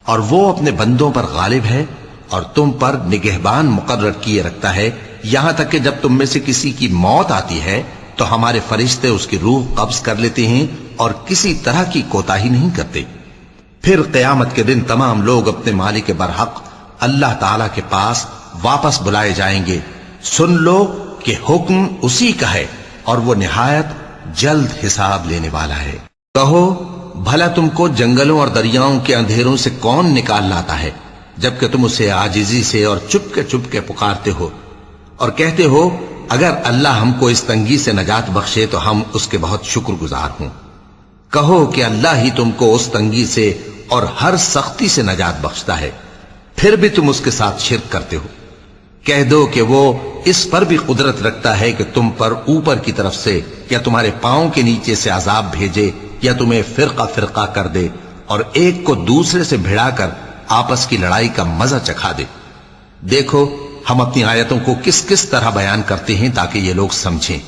اور وہ اپنے بندوں پر غالب ہے اور تم پر نگہبان مقرر کیے رکھتا ہے، یہاں تک کہ جب تم میں سے کسی کی موت آتی ہے تو ہمارے فرشتے اس کی روح قبض کر لیتے ہیں اور کسی طرح کی کوتاہی نہیں کرتے۔ پھر قیامت کے دن تمام لوگ اپنے مالک برحق اللہ تعالی کے پاس واپس بلائے جائیں گے۔ سن لو کہ حکم اسی کا ہے اور وہ نہایت جلد حساب لینے والا ہے۔ کہو بھلا تم کو جنگلوں اور دریاؤں کے اندھیروں سے کون نکال لاتا ہے جبکہ تم اسے عاجزی سے اور چپ کے پکارتے ہو اور کہتے ہو اگر اللہ ہم کو اس تنگی سے نجات بخشے تو ہم اس کے بہت شکر گزار ہوں۔ کہو کہ اللہ ہی تم کو اس تنگی سے اور ہر سختی سے نجات بخشتا ہے، پھر بھی تم اس کے ساتھ شرک کرتے ہو۔ کہہ دو کہ وہ اس پر بھی قدرت رکھتا ہے کہ تم پر اوپر کی طرف سے یا تمہارے پاؤں کے نیچے سے عذاب بھیجے یا تمہیں فرقہ فرقہ کر دے اور ایک کو دوسرے سے بھڑا کر آپس کی لڑائی کا مزہ چکھا دے۔ دیکھو ہم اپنی آیتوں کو کس کس طرح بیان کرتے ہیں تاکہ یہ لوگ سمجھیں۔